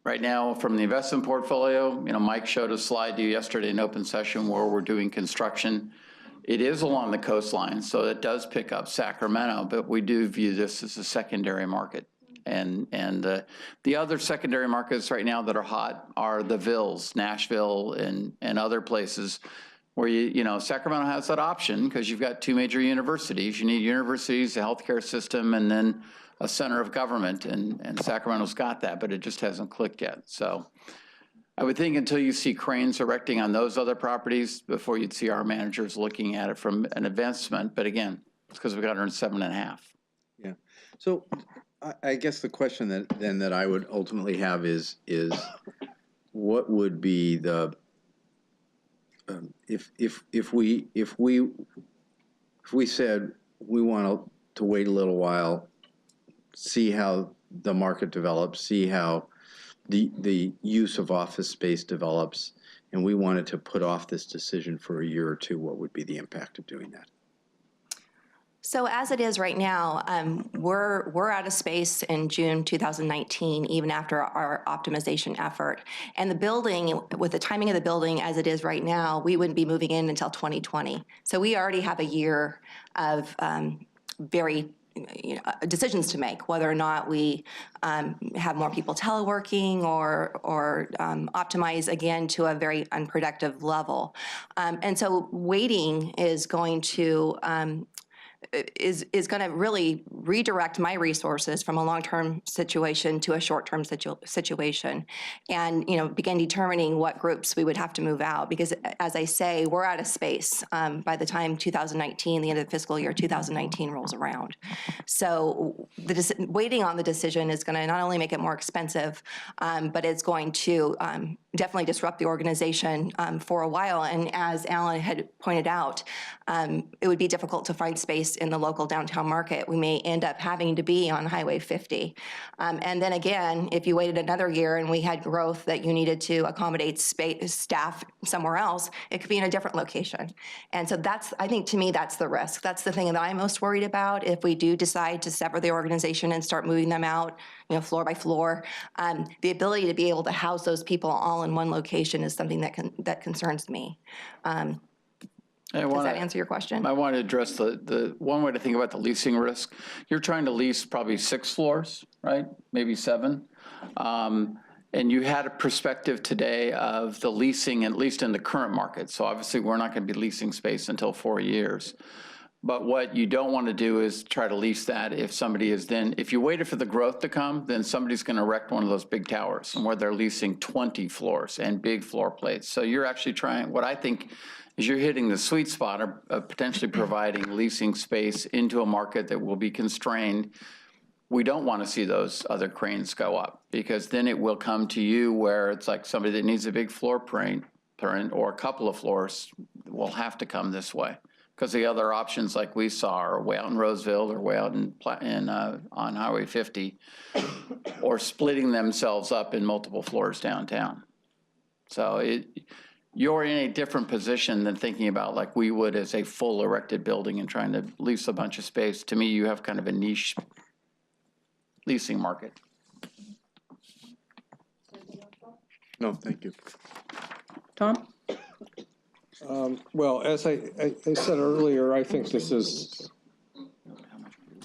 Right now, from the investment portfolio, Mike showed a slide to you yesterday in open session where we're doing construction. It is along the coastline, so it does pick up Sacramento, but we do view this as a secondary market. And the other secondary markets right now that are hot are the Villes, Nashville, and other places where Sacramento has that option because you've got 2 major universities. You need universities, a healthcare system, and then a center of government, and Sacramento's got that, but it just hasn't clicked yet. So I would think until you see cranes erecting on those other properties before you'd see our managers looking at it from an investment. But again, it's because we got to earn 7.5. Yeah. So I guess the question that I would ultimately have is what would be the if we said we want to wait a little while, see how the market develops, see how the use of office space develops, and we wanted to put off this decision for a year or 2, what would be the impact of doing that? So as it is right now, we're out of space in June 2019, even after our optimization effort. And the building, with the timing of the building as it is right now, we wouldn't be moving in until 2020. So we already have a year of very decisions to make, whether or not we have more people teleworking or optimize again to a very unproductive level. And so waiting is going to really redirect my resources from a long-term situation to a short-term situation, and begin determining what groups we would have to move out, because as I say, we're out of space by the time 2019, the end of the fiscal year 2019 rolls around. So waiting on the decision is going to not only make it more expensive, but it's going to definitely disrupt the organization for a while. And as Alan had pointed out, it would be difficult to find space in the local downtown market. We may end up having to be on Highway 50. And then again, if you waited another year and we had growth that you needed to accommodate staff somewhere else, it could be in a different location. And so I think to me, that's the risk. That's the thing that I'm most worried about. If we do decide to sever the organization and start moving them out, floor by floor, the ability to be able to house those people all in one location is something that concerns me. Does that answer your question? I want to address the one way to think about the leasing risk. You're trying to lease probably 6 floors, right? Maybe 7. And you had a perspective today of the leasing, at least in the current market. So obviously, we're not going to be leasing space until 4 years. But what you don't want to do is try to lease that if you waited for the growth to come, then somebody's going to erect one of those big towers and where they're leasing 20 floors and big floor plates. So you're actually trying, what I think is you're hitting the sweet spot of potentially providing leasing space into a market that will be constrained. We don't want to see those other cranes go up, because then it will come to you where it's like somebody that needs a big floor print or a couple of floors will have to come this way Because the other options like we saw are way out in Roseville or way out on Highway 50, or splitting themselves up in multiple floors downtown. So you're in a different position than thinking about like we would as a full erected building and trying to lease a bunch of space. To me, you have kind of a niche leasing market. No, thank you. Tom? Well, as I said earlier, I think this is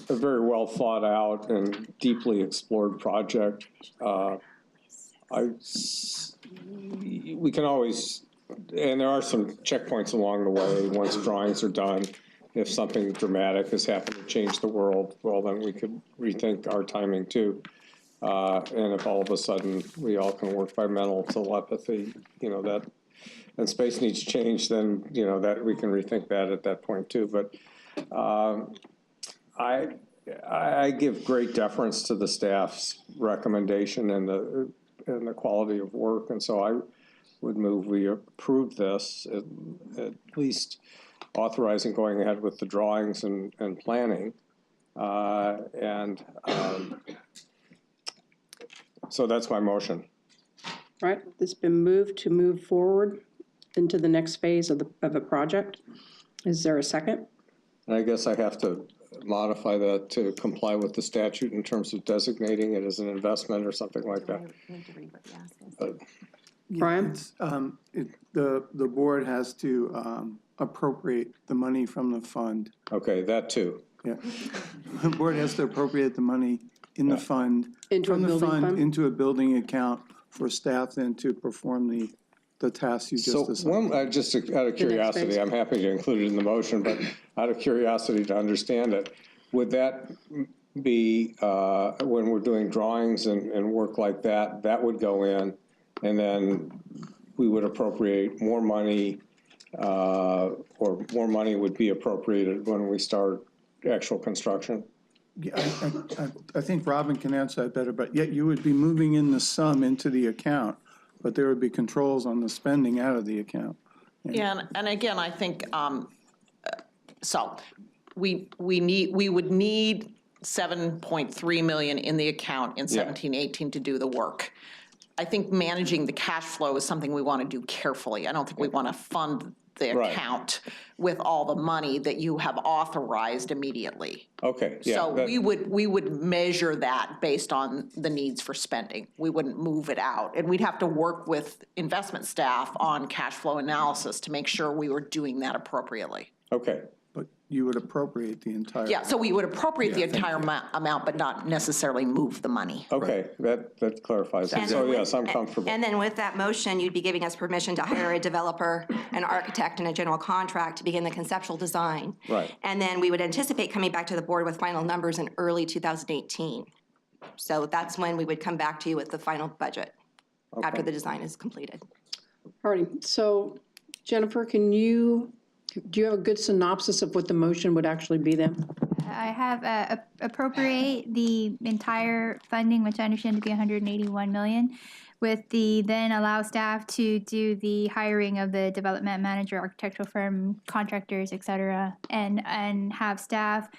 a very well thought out and deeply explored project. We can always, and there are some checkpoints along the way once drawings are done. If something dramatic has happened to change the world, well, then we could rethink our timing too. And if all of a sudden we all can work by mental telepathy, that, and space needs change, then, that we can rethink that at that point too. But I give great deference to the staff's recommendation and the quality of work. And so I would move we approve this, at least authorizing going ahead with the drawings and planning. So that's my motion. All right, it's been moved to move forward into the next phase of the project. Is there a second? And I guess I have to modify that to comply with the statute in terms of designating it as an investment or something like that. Brian? The board has to appropriate the money from the fund. Okay, that too. Yeah. The board has to appropriate the money in the fund. Into a from the building fund? Into a building account for staff then to perform the tasks you just assigned. Just out of curiosity, I'm happy to include it in the motion, but out of curiosity to understand it, would that be, when we're doing drawings and work like that, that would go in, and then we would appropriate more money, or more money would be appropriated when we start actual construction? Yeah, I think Robin can answer that better, but yet you would be moving in the sum into the account, but there would be controls on the spending out of the account. Yeah, and again, I think, so we would need 7.3 million in the account in 17-18 to do the work. I think managing the cash flow is something we want to do carefully. I don't think we want to fund the account with all the money that you have authorized immediately. Okay, yeah. So we would measure that based on the needs for spending. We wouldn't move it out. And we'd have to work with investment staff on cash flow analysis to make sure we were doing that appropriately. Okay. But you would appropriate the entire. Yeah, so we would appropriate the entire amount, but not necessarily move the money. Okay, that clarifies it. So yes, I'm comfortable. And then with that motion, you'd be giving us permission to hire a developer, an architect, and a general contract to begin the conceptual design. Right. And then we would anticipate coming back to the board with final numbers in early 2018. So that's when we would come back to you with the final budget, after the design is completed. All right, so Jennifer, do you have a good synopsis of what the motion would actually be then? I have appropriate the entire funding, which I understand to be 181 million, with the then allow staff to do the hiring of the development manager, architectural firm, contractors, et cetera, and have staff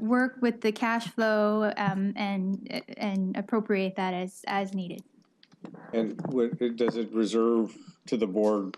work with the cash flow and appropriate that as needed. And does it reserve to the board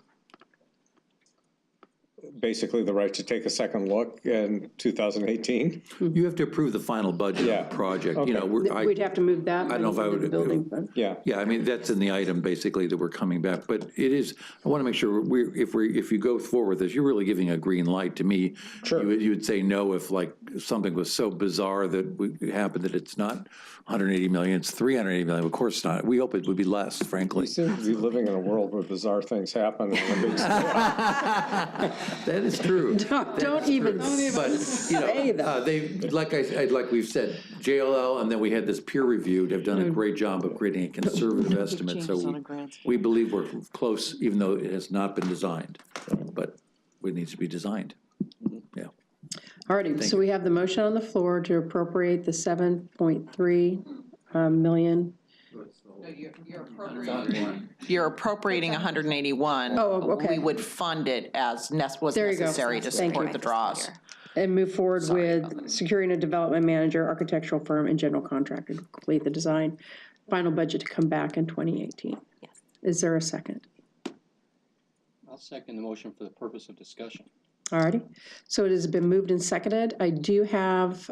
basically the right to take a second look in 2018? You have to approve the final budget of the project. You know, We'd have to move that. I don't know if I would. into the building fund. Yeah. Yeah, I mean, that's in the item basically that we're coming back, but it is, I want to make sure if you go forward with this, you're really giving a green light to me. Sure. You would say no if like something was so bizarre that happened that it's not 180 million, it's 380 million. Of course not. We hope it would be less, frankly. We seem to be living in a world where bizarre things happen on a big scale. That is true. Don't even Say that. They, like we've said, JLL, and then we had this peer reviewed, have done a great job of creating a conservative estimate. So we believe we're close, even though it has not been designed, but it needs to be designed. Yeah. All righty, so we have the motion on the floor to appropriate the 7.3 million. No, You're appropriating 181. Oh, okay. We would fund it as was There you go. necessary to Thank support you. the draws. And move forward with securing a development manager, architectural firm, and general contractor to complete the design. Final budget to come back in 2018. Yes. Is there a second? I'll second the motion for the purpose of discussion. All righty. So it has been moved and seconded. I do have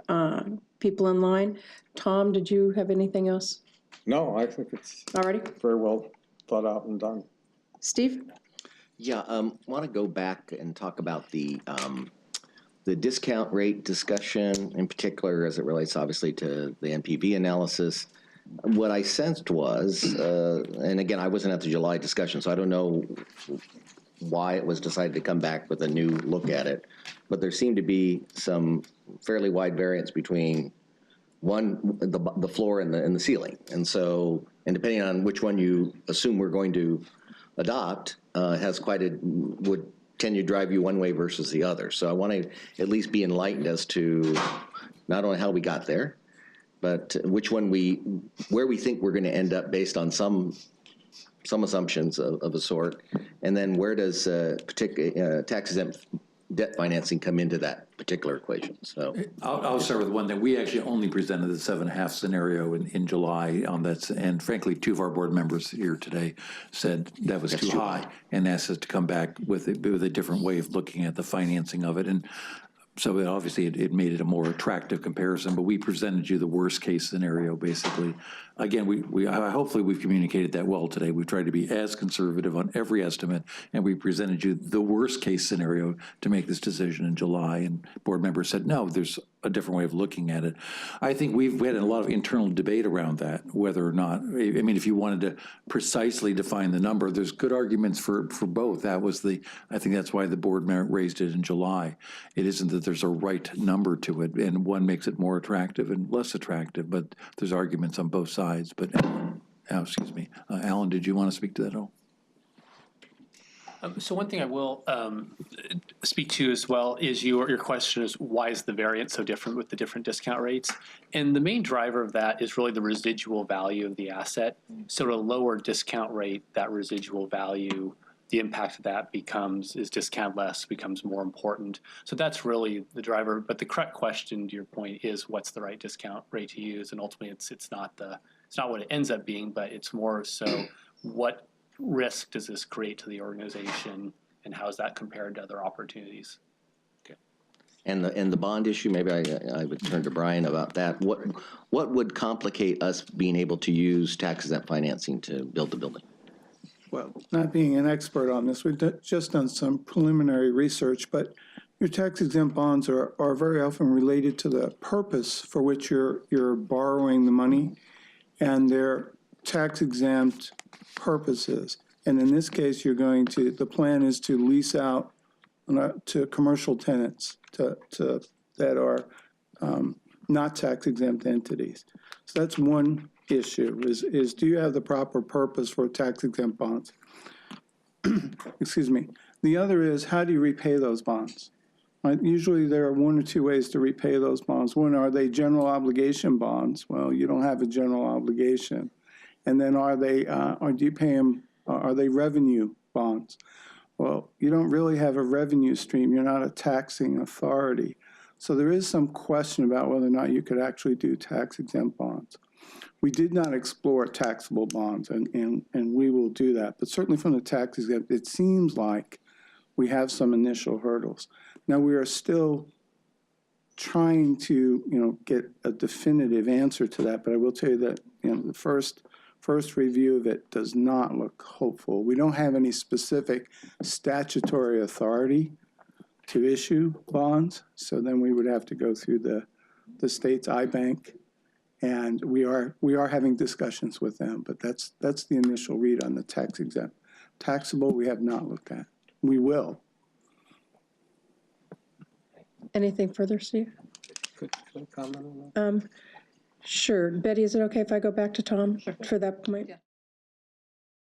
people in line. Tom, did you have anything else? No, I think it's All righty. very well thought out and done. Steve? Yeah, want to go back and talk about the discount rate discussion, in particular as it relates obviously to the NPV analysis. What I sensed was, and again, I wasn't at the July discussion, so I don't know why it was decided to come back with a new look at it, but there seemed to be some fairly wide variance between the floor and the ceiling. And so, and depending on which one you assume we're going to adopt, would tend to drive you one way versus the other. So I want to at least be enlightened as to not only how we got there, but which one where we think we're going to end up based on some assumptions of a sort, and then where does tax-exempt debt financing come into that particular equation? So I'll start with one that we actually only presented the 7.5 scenario in July on that, and frankly, 2 of our board members here today said that was too high and asked us to come back with a different way of looking at the financing of it. And so it made it a more attractive comparison, but we presented you the worst case scenario, basically. Again, hopefully we've communicated that well today. We've tried to be as conservative on every estimate, and we presented you the worst case scenario to make this decision in July, and board members said, no, there's a different way of looking at it. I think we had a lot of internal debate around that, whether or not, I mean, if you wanted to precisely define the number, there's good arguments for both. I think that's why the board raised it in July. It isn't that there's a right number to it, and one makes it more attractive and less attractive, but there's arguments on both sides. But, excuse me, Alan, did you want to speak to that at all? So one thing I will speak to as well is your question is why is the variance so different with the different discount rates? And the main driver of that is really the residual value of the asset. So at a lower discount rate, that residual value, the impact of that is discount less, becomes more important. So that's really the driver. But the correct question to your point is what's the right discount rate to use? And ultimately it's not what it ends up being, but it's more so what risk does this create to the organization, and how is that compared to other opportunities? Okay. and the bond issue, maybe I would turn to Brian about that. What would complicate us being able to use tax-exempt financing to build the building? Well, not being an expert on this, we've just done some preliminary research, but your tax-exempt bonds are very often related to the purpose for which you're borrowing the money, and they're tax-exempt purposes. And in this case, the plan is to lease out to commercial tenants that are not tax-exempt entities. So that's one issue, is do you have the proper purpose for tax-exempt bonds? Excuse me. The other is, how do you repay those bonds? Usually there are 1 or 2 ways to repay those bonds. One, are they general obligation bonds? Well, you don't have a general obligation. And then do you pay them, are they revenue bonds? Well, you don't really have a revenue stream. You're not a taxing authority. So there is some question about whether or not you could actually do tax-exempt bonds. We did not explore taxable bonds, and we will do that. But certainly from the tax-exempt, it seems like we have some initial hurdles. Now, we are still trying to, get a definitive answer to that, but I will tell you that, the first review of it does not look hopeful. We don't have any specific statutory authority to issue bonds, so then we would have to go through the state's iBank, and we are having discussions with them, but that's the initial read on the tax-exempt. Taxable, we have not looked at. We will. Anything further, Steve? Could I comment on that? Sure. Betty, is it okay if I go back to Tom for that point? Yeah.